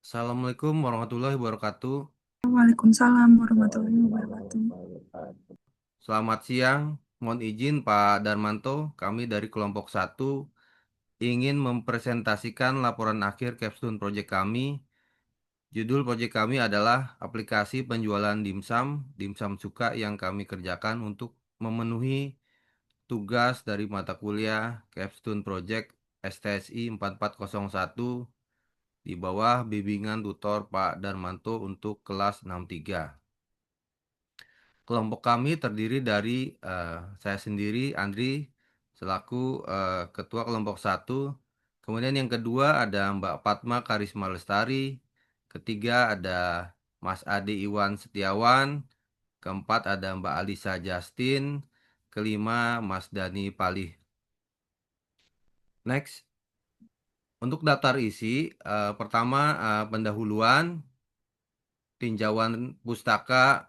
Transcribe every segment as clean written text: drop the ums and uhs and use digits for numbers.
Assalamualaikum warahmatullahi wabarakatuh. Waalaikumsalam warahmatullahi wabarakatuh. Selamat siang. Mohon izin Pak Darmanto, kami dari kelompok satu ingin mempresentasikan laporan akhir capstone project kami. Judul proyek kami adalah aplikasi penjualan dimsum suka yang kami kerjakan untuk memenuhi tugas dari mata kuliah capstone project STSI 4401 di bawah bimbingan tutor Pak Darmanto untuk kelas 63. Kelompok kami terdiri dari saya sendiri, Andri, selaku Ketua Kelompok satu. Kemudian yang kedua ada Mbak Fatma Karisma Lestari. Ketiga ada Mas Ade Iwan Setiawan. Keempat ada Mbak Alisa Justin. Kelima Mas Dani Palih. Next, untuk daftar isi, pertama pendahuluan, tinjauan pustaka,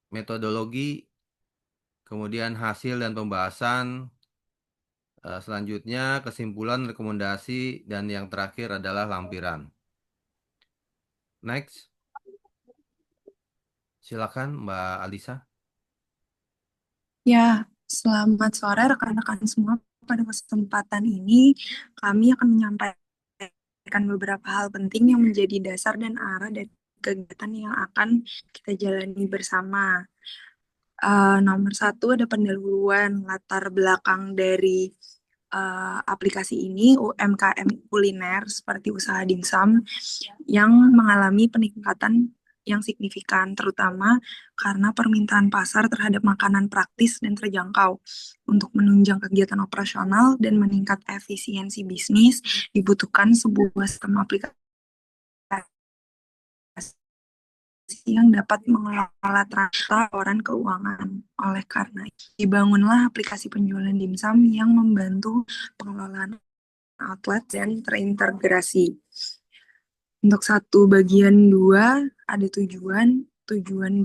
metodologi, kemudian hasil dan pembahasan. Selanjutnya kesimpulan, rekomendasi, dan yang terakhir adalah lampiran. Next, silakan Mbak Alisa. Ya, selamat sore rekan-rekan semua. Pada kesempatan ini, kami akan menyampaikan beberapa hal penting yang menjadi dasar dan arah dari kegiatan yang akan kita jalani bersama. Nomor satu ada pendahuluan latar belakang dari aplikasi ini, UMKM kuliner seperti usaha dimsum yang mengalami peningkatan yang signifikan, terutama karena permintaan pasar terhadap makanan praktis dan terjangkau. Untuk menunjang kegiatan operasional dan meningkat efisiensi bisnis, dibutuhkan sebuah sistem aplikasi yang dapat mengelola transparan keuangan. Oleh karena itu, dibangunlah aplikasi penjualan dimsum yang membantu pengelolaan outlet dan terintegrasi. Untuk satu bagian dua, ada tujuan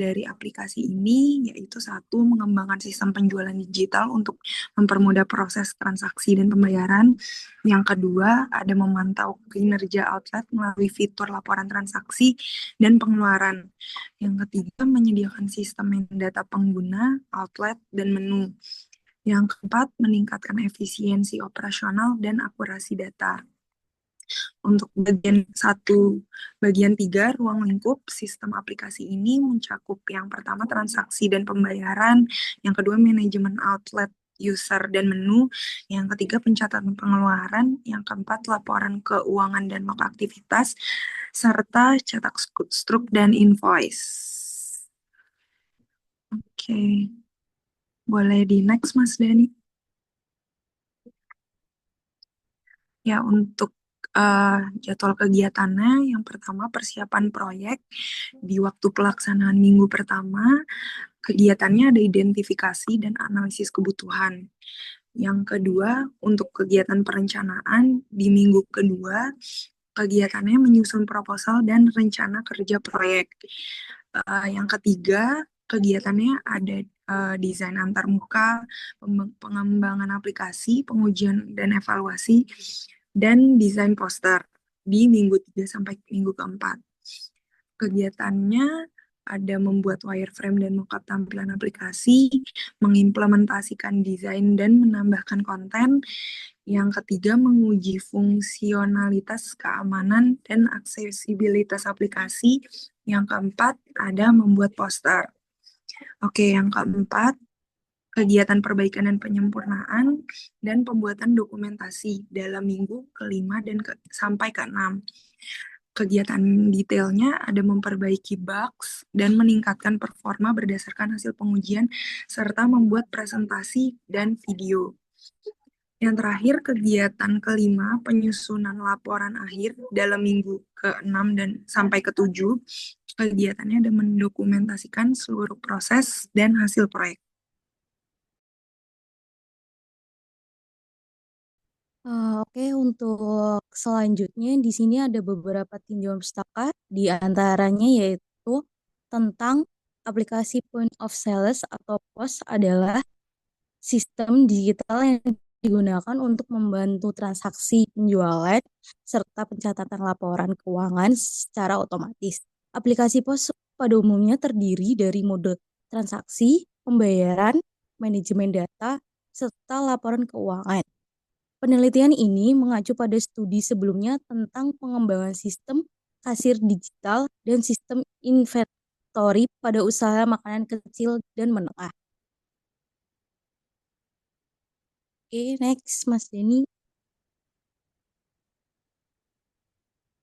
dari aplikasi ini yaitu satu, mengembangkan sistem penjualan digital untuk mempermudah proses transaksi dan pembayaran. Yang kedua, ada memantau kinerja outlet melalui fitur laporan transaksi dan pengeluaran. Yang ketiga, menyediakan sistem data pengguna, outlet, dan menu. Yang keempat, meningkatkan efisiensi operasional dan akurasi data. Untuk bagian tiga, ruang lingkup sistem aplikasi ini mencakup yang pertama transaksi dan pembayaran, yang kedua manajemen outlet, user dan menu, yang ketiga pencatatan pengeluaran, yang keempat laporan keuangan dan log aktivitas, serta cetak struk dan invoice. Oke, boleh di next Mas Dani. Ya, untuk jadwal kegiatannya, yang pertama persiapan proyek di waktu pelaksanaan minggu pertama, kegiatannya ada identifikasi dan analisis kebutuhan. Yang kedua, untuk kegiatan perencanaan di minggu kedua, kegiatannya menyusun proposal dan rencana kerja proyek. Yang ketiga, kegiatannya ada desain antarmuka, pengembangan aplikasi, pengujian dan evaluasi, dan desain poster di minggu 3 sampai minggu keempat. Kegiatannya ada membuat wireframe dan mockup tampilan aplikasi, mengimplementasikan desain dan menambahkan konten. Yang ketiga, menguji fungsionalitas keamanan dan aksesibilitas aplikasi. Yang keempat, ada membuat poster. Oke, yang keempat, kegiatan perbaikan dan penyempurnaan dan pembuatan dokumentasi dalam minggu kelima dan sampai keenam. Kegiatan detailnya ada memperbaiki bugs dan meningkatkan performa berdasarkan hasil pengujian serta membuat presentasi dan video. Yang terakhir, kegiatan kelima, penyusunan laporan akhir dalam minggu ke-6 dan sampai ke-7. Kegiatannya ada mendokumentasikan seluruh proses dan hasil proyek. Oke, untuk selanjutnya di sini ada beberapa tinjauan pustaka, di antaranya yaitu tentang aplikasi point of sales atau POS adalah sistem digital yang digunakan untuk membantu transaksi penjualan serta pencatatan laporan keuangan secara otomatis. Aplikasi POS pada umumnya terdiri dari mode transaksi, pembayaran, manajemen data, serta laporan keuangan. Penelitian ini mengacu pada studi sebelumnya tentang pengembangan sistem kasir digital dan sistem inventory pada usaha makanan kecil dan menengah. Oke, next Mas Denny.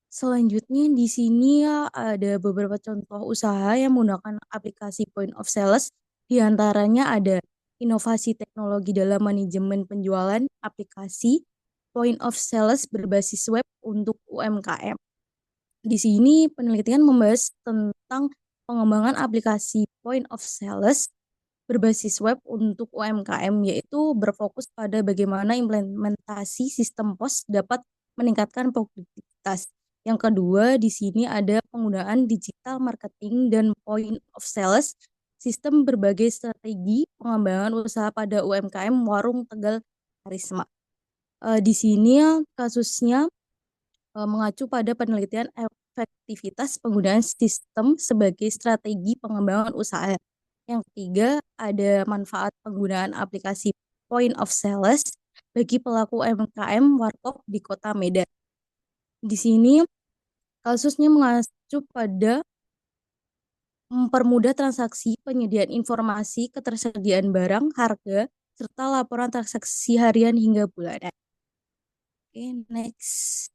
Selanjutnya di sini ya, ada beberapa contoh usaha yang menggunakan aplikasi Point of Sales. Di antaranya ada inovasi teknologi dalam manajemen penjualan, aplikasi Point of Sales berbasis web untuk UMKM. Di sini penelitian membahas tentang pengembangan aplikasi Point of Sales berbasis web untuk UMKM, yaitu berfokus pada bagaimana implementasi sistem POS dapat meningkatkan produktivitas. Yang kedua, di sini ada penggunaan digital marketing dan point of sales, sistem berbagai strategi pengembangan usaha pada UMKM Warung Tegal Karisma. Di sini kasusnya mengacu pada penelitian efektivitas penggunaan sistem sebagai strategi pengembangan usaha. Yang ketiga, ada manfaat penggunaan aplikasi Point of Sales bagi pelaku UMKM warkop di Kota Medan. Di sini kasusnya mengacu pada mempermudah transaksi, penyediaan informasi, ketersediaan barang, harga, serta laporan transaksi harian hingga bulanan. Oke, next.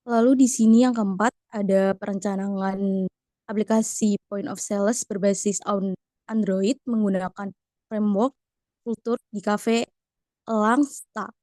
Lalu di sini yang keempat ada perencanaan aplikasi Point of Sales berbasis Android menggunakan framework kultur di Cafe Elang Stack.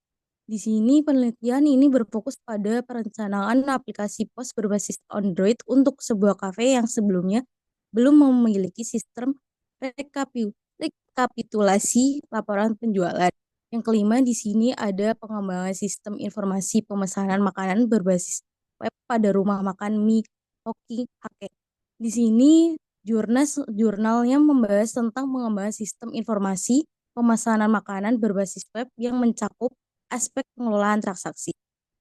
Di sini penelitian ini berfokus pada perencanaan aplikasi POS berbasis Android untuk sebuah kafe yang sebelumnya belum memiliki sistem rekapitulasi laporan penjualan. Yang kelima di sini ada pengembangan sistem informasi pemesanan makanan berbasis web pada rumah makan mie Hoki Hake. Di sini jurnalnya membahas tentang pengembangan sistem informasi pemesanan makanan berbasis web yang mencakup aspek pengelolaan transaksi.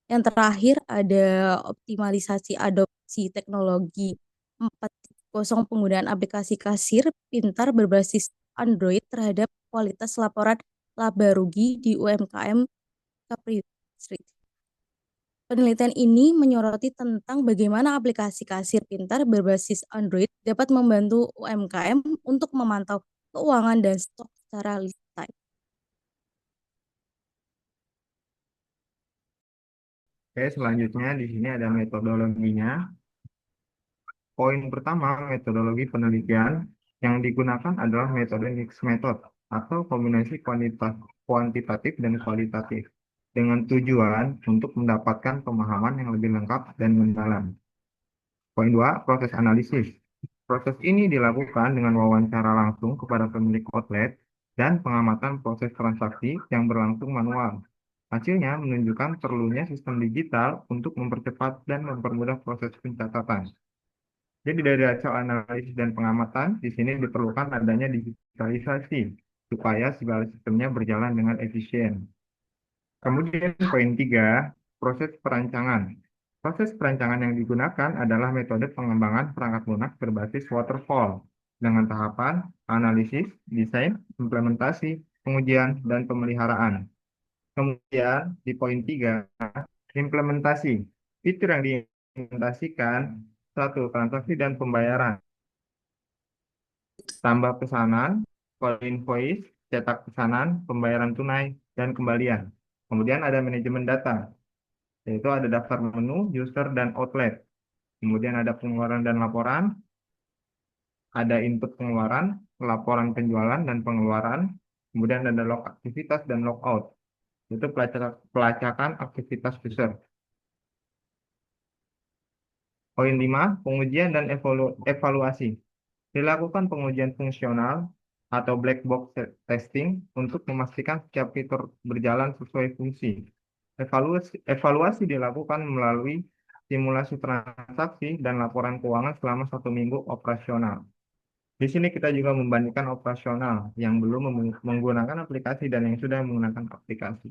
Yang terakhir ada optimalisasi adopsi teknologi 4.0 penggunaan aplikasi kasir pintar berbasis Android terhadap kualitas laporan laba rugi di UMKM Capri Street. Penelitian ini menyoroti tentang bagaimana aplikasi kasir pintar berbasis Android dapat membantu UMKM untuk memantau keuangan dan stok secara real time. Oke, selanjutnya di sini ada metodologinya. Poin pertama, metodologi penelitian yang digunakan adalah metode mixed method atau kombinasi kuantitatif dan kualitatif dengan tujuan untuk mendapatkan pemahaman yang lebih lengkap dan mendalam. Poin 2, proses analisis. Proses ini dilakukan dengan wawancara langsung kepada pemilik outlet dan pengamatan proses transaksi yang berlangsung manual. Hasilnya menunjukkan perlunya sistem digital untuk mempercepat dan mempermudah proses pencatatan. Jadi dari hasil analisis dan pengamatan, di sini diperlukan adanya digitalisasi supaya segala sistemnya berjalan dengan efisien. Kemudian poin 3, proses perancangan. Proses perancangan yang digunakan adalah metode pengembangan perangkat lunak berbasis waterfall dengan tahapan analisis, desain, implementasi, pengujian, dan pemeliharaan. Kemudian di poin 3, implementasi. Fitur yang diimplementasikan, satu, transaksi dan pembayaran. Tambah pesanan, call invoice, cetak pesanan, pembayaran tunai, dan kembalian. Kemudian ada manajemen data, yaitu ada daftar menu, user, dan outlet. Kemudian ada pengeluaran dan laporan, ada input pengeluaran, laporan penjualan dan pengeluaran, kemudian ada log aktivitas dan log out. Itu pelacakan aktivitas user. Poin 5, pengujian dan evaluasi. Dilakukan pengujian fungsional atau black box testing untuk memastikan setiap fitur berjalan sesuai fungsi. Evaluasi dilakukan melalui simulasi transaksi dan laporan keuangan selama 1 minggu operasional. Di sini kita juga membandingkan operasional yang belum menggunakan aplikasi dan yang sudah menggunakan aplikasi.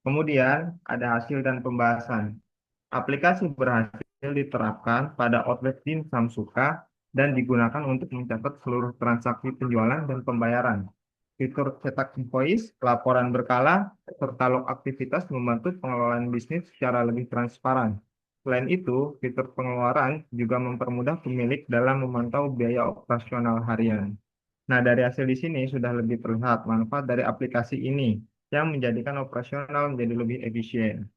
Kemudian ada hasil dan pembahasan. Aplikasi berhasil diterapkan pada outlet dimsum suka dan digunakan untuk mencatat seluruh transaksi penjualan dan pembayaran. Fitur cetak invoice, laporan berkala, serta log aktivitas membantu pengelolaan bisnis secara lebih transparan. Selain itu, fitur pengeluaran juga mempermudah pemilik dalam memantau biaya operasional harian. Nah, dari hasil di sini sudah lebih terlihat manfaat dari aplikasi ini yang menjadikan operasional menjadi lebih efisien.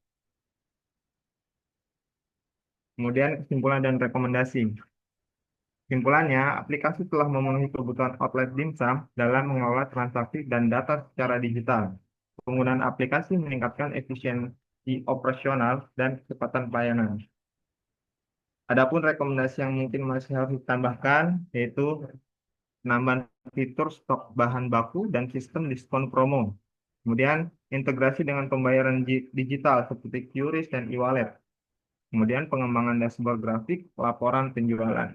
Kemudian kesimpulan dan rekomendasi. Kesimpulannya, aplikasi telah memenuhi kebutuhan outlet dimsum dalam mengelola transaksi dan data secara digital. Penggunaan aplikasi meningkatkan efisiensi operasional dan kecepatan pelayanan. Adapun rekomendasi yang mungkin masih harus ditambahkan, yaitu penambahan fitur stok bahan baku dan sistem diskon promo. Kemudian, integrasi dengan pembayaran digital seperti QRIS dan e-wallet. Kemudian, pengembangan dashboard grafik, laporan penjualan.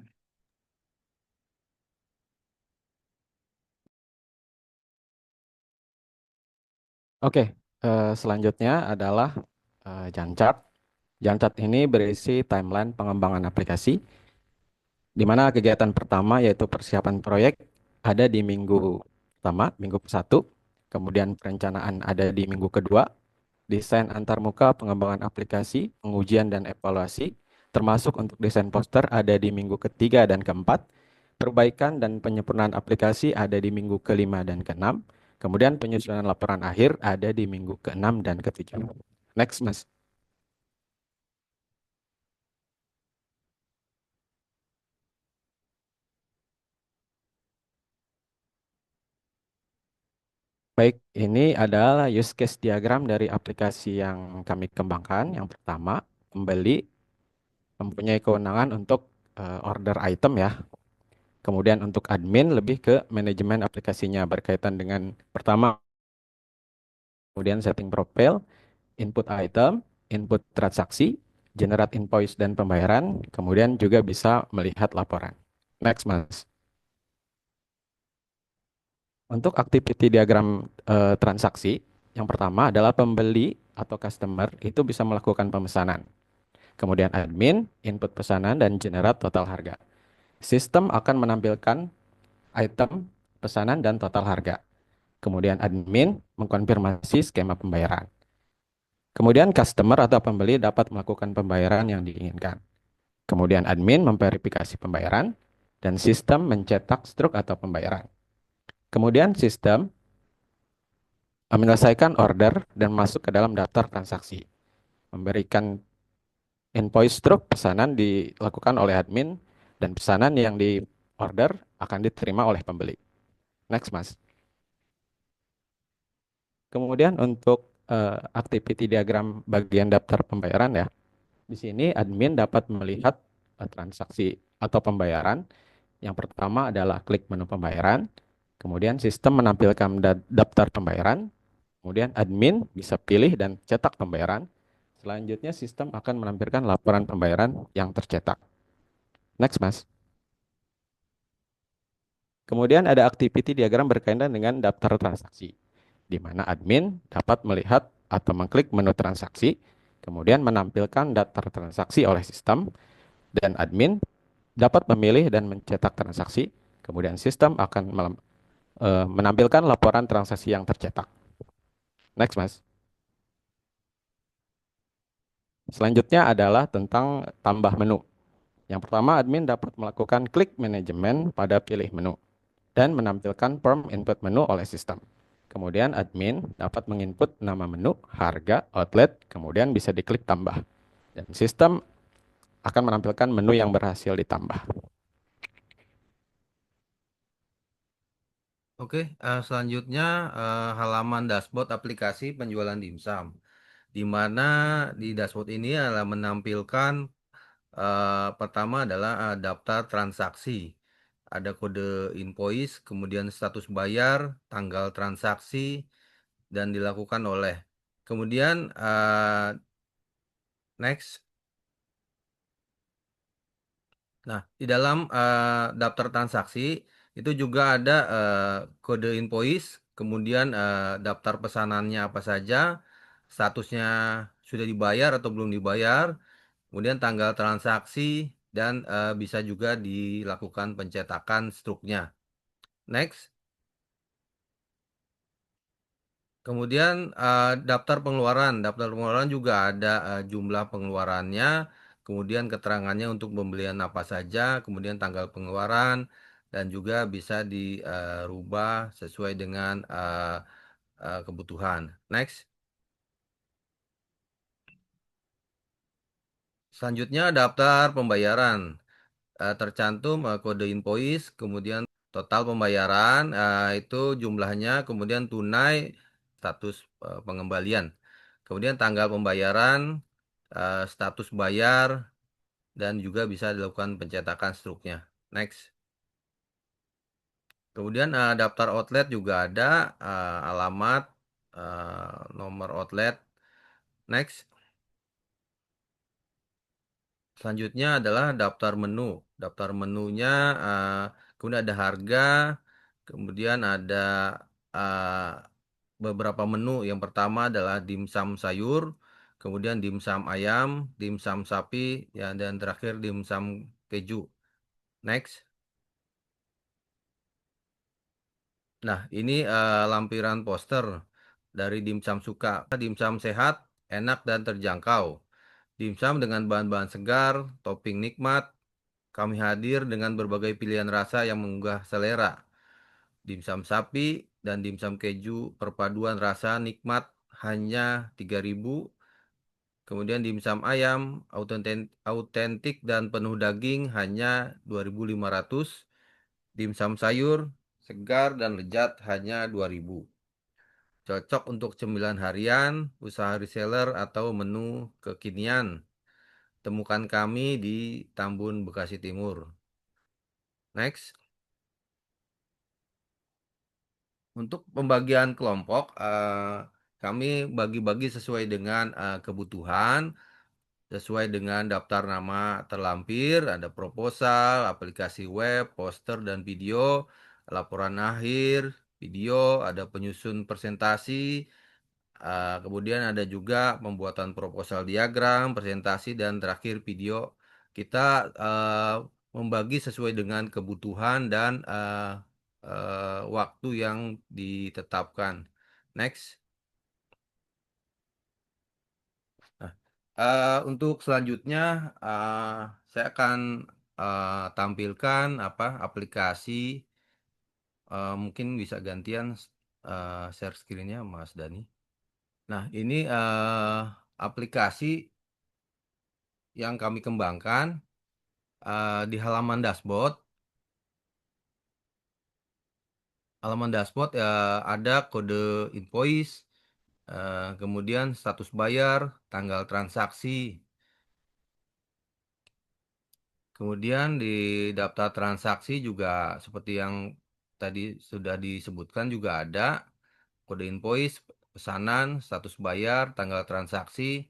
Oke, selanjutnya adalah Gantt chart. Gantt chart ini berisi timeline pengembangan aplikasi, di mana kegiatan pertama yaitu persiapan proyek ada di minggu pertama, minggu ke-1, kemudian perencanaan ada di minggu kedua, desain antarmuka pengembangan aplikasi, pengujian dan evaluasi, termasuk untuk desain poster ada di minggu ketiga dan keempat, perbaikan dan penyempurnaan aplikasi ada di minggu kelima dan keenam, kemudian penyusunan laporan akhir ada di minggu keenam dan ketujuh. Next, Mas. Baik, ini adalah use case diagram dari aplikasi yang kami kembangkan. Yang pertama, pembeli mempunyai kewenangan untuk order item ya. Kemudian untuk admin lebih ke manajemen aplikasinya berkaitan dengan pertama, kemudian setting profile, input item, input transaksi, generate invoice dan pembayaran, kemudian juga bisa melihat laporan. Next, Mas. Untuk activity diagram transaksi, yang pertama adalah pembeli atau customer itu bisa melakukan pemesanan. Kemudian admin, input pesanan, dan generate total harga. Sistem akan menampilkan item, pesanan, dan total harga. Kemudian admin mengkonfirmasi skema pembayaran. Kemudian customer atau pembeli dapat melakukan pembayaran yang diinginkan. Kemudian admin memverifikasi pembayaran, dan sistem mencetak struk atau pembayaran. Kemudian sistem menyelesaikan order dan masuk ke dalam daftar transaksi. Memberikan invoice struk pesanan dilakukan oleh admin dan pesanan yang di order akan diterima oleh pembeli. Next, Mas. Kemudian untuk activity diagram bagian daftar pembayaran ya. Di sini admin dapat melihat transaksi atau pembayaran. Yang pertama adalah klik menu pembayaran. Kemudian sistem menampilkan daftar pembayaran. Kemudian admin bisa pilih dan cetak pembayaran. Selanjutnya sistem akan menampilkan laporan pembayaran yang tercetak. Next, Mas. Kemudian ada activity diagram berkaitan dengan daftar transaksi, di mana admin dapat melihat atau mengklik menu transaksi, kemudian menampilkan daftar transaksi oleh sistem, dan admin dapat memilih dan mencetak transaksi, kemudian sistem akan menampilkan laporan transaksi yang tercetak. Next, Mas. Selanjutnya adalah tentang tambah menu. Yang pertama, admin dapat melakukan klik manajemen pada pilih menu dan menampilkan form input menu oleh sistem. Kemudian admin dapat menginput nama menu, harga, outlet, kemudian bisa diklik tambah. Dan sistem akan menampilkan menu yang berhasil ditambah. Oke, selanjutnya halaman dashboard aplikasi penjualan dimsum, di mana di dashboard ini adalah menampilkan pertama adalah daftar transaksi, ada kode invoice, kemudian status bayar, tanggal transaksi, dan dilakukan oleh. Kemudian next. Nah, di dalam daftar transaksi itu juga ada kode invoice, kemudian daftar pesanannya apa saja, statusnya sudah dibayar atau belum dibayar, kemudian tanggal transaksi, dan bisa juga dilakukan pencetakan struknya. Next. Kemudian daftar pengeluaran juga ada jumlah pengeluarannya, kemudian keterangannya untuk pembelian apa saja, kemudian tanggal pengeluaran, dan juga bisa dirubah sesuai dengan kebutuhan. Next. Selanjutnya daftar pembayaran. Tercantum kode invoice, kemudian total pembayaran itu jumlahnya, kemudian tunai, status pengembalian. Kemudian tanggal pembayaran, status bayar, dan juga bisa dilakukan pencetakan struknya. Next. Kemudian daftar outlet juga ada, alamat, nomor outlet. Next. Selanjutnya adalah daftar menu. Daftar menunya, kemudian ada harga, kemudian ada uh, beberapa menu. Yang pertama adalah dimsum sayur, kemudian dimsum ayam, dimsum sapi, ya, dan terakhir dimsum keju. Next. Nah, ini lampiran poster dari dimsum suka. Dimsum sehat, enak, dan terjangkau. Dimsum dengan bahan-bahan segar, topping nikmat. Kami hadir dengan berbagai pilihan rasa yang menggugah selera. Dimsum sapi dan dimsum keju perpaduan rasa nikmat hanya 3.000. Kemudian dimsum ayam autentik dan penuh daging hanya 2.500. Dimsum sayur segar dan lezat hanya 2.000. Cocok untuk cemilan harian, usaha reseller, atau menu kekinian. Temukan kami di Tambun, Bekasi Timur. Next. Untuk pembagian kelompok, kami bagi-bagi sesuai dengan kebutuhan, sesuai dengan daftar nama terlampir, ada proposal, aplikasi web, poster dan video, laporan akhir, video, ada penyusun presentasi, kemudian ada juga pembuatan proposal diagram, presentasi, dan terakhir video. Kita membagi sesuai dengan kebutuhan dan waktu yang ditetapkan. Next. Nah, untuk selanjutnya saya akan tampilkan apa aplikasi. Mungkin bisa gantian share screen-nya, Mas Dani. Nah, ini aplikasi yang kami kembangkan di halaman dashboard. Halaman dashboard ada kode invoice, kemudian status bayar, tanggal transaksi. Kemudian di daftar transaksi juga seperti yang tadi sudah disebutkan juga ada kode invoice, pesanan, status bayar, tanggal transaksi.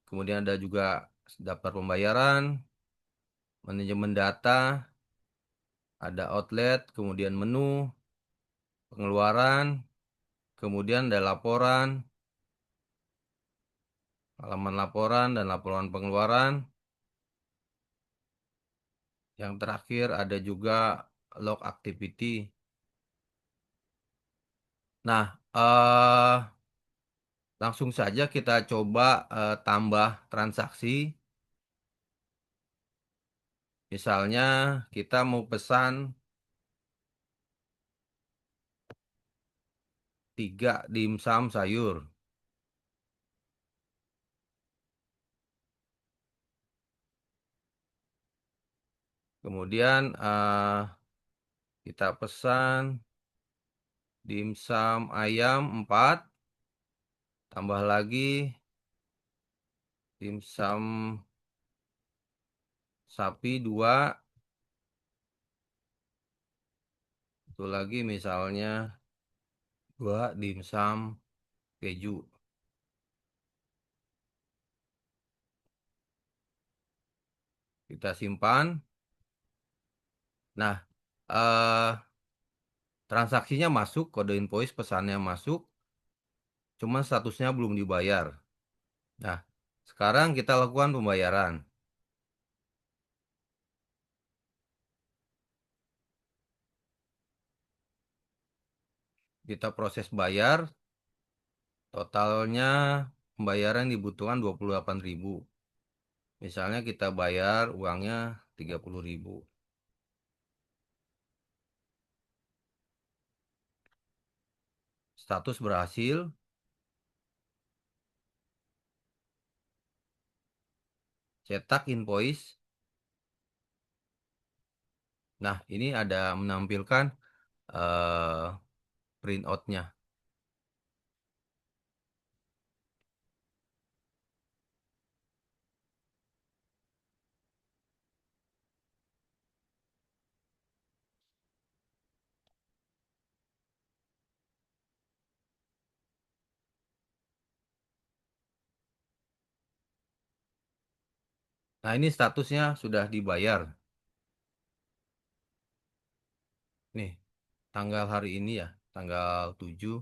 Kemudian ada juga daftar pembayaran, manajemen data, ada outlet, kemudian menu, pengeluaran, kemudian ada laporan, halaman laporan dan laporan pengeluaran. Yang terakhir ada juga log activity. Nah, langsung saja kita coba tambah transaksi. Misalnya kita mau pesan 3 dimsum sayur. Kemudian kita pesan dimsum ayam 4, tambah lagi dimsum sapi 2, itu lagi misalnya 2 dimsum keju. Kita simpan. Nah, eh, transaksinya masuk, kode invoice pesannya masuk, cuma statusnya belum dibayar. Nah, sekarang kita lakukan pembayaran. Kita proses bayar, totalnya pembayaran dibutuhkan 28.000. Misalnya kita bayar uangnya 30.000. Status berhasil, cetak invoice. Nah, ini ada menampilkan eh, printoutnya. Nah, ini statusnya sudah dibayar. Nih, tanggal hari ini ya, tanggal 7,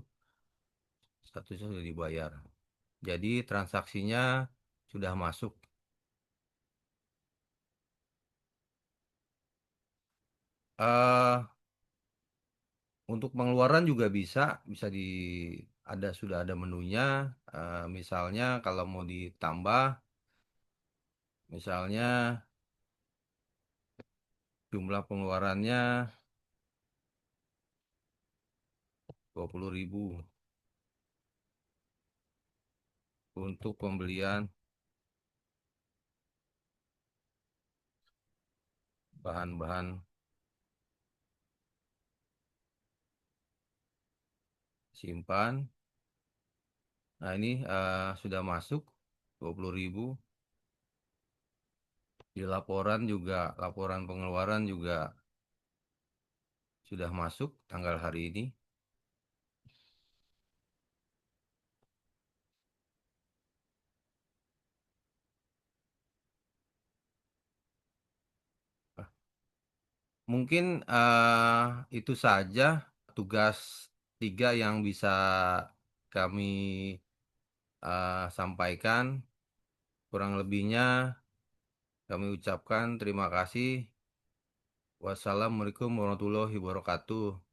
statusnya sudah dibayar. Jadi transaksinya sudah masuk. eh untuk pengeluaran juga bisa sudah ada menunya. Misalnya kalau mau ditambah, misalnya jumlah pengeluarannya 20.000 untuk pembelian bahan-bahan simpan. Nah, ini sudah masuk 20.000. Di laporan juga, laporan pengeluaran juga sudah masuk tanggal hari ini. Mungkin itu saja tugas 3 yang bisa kami sampaikan. Kurang lebihnya kami ucapkan terima kasih. Wassalamualaikum warahmatullahi wabarakatuh.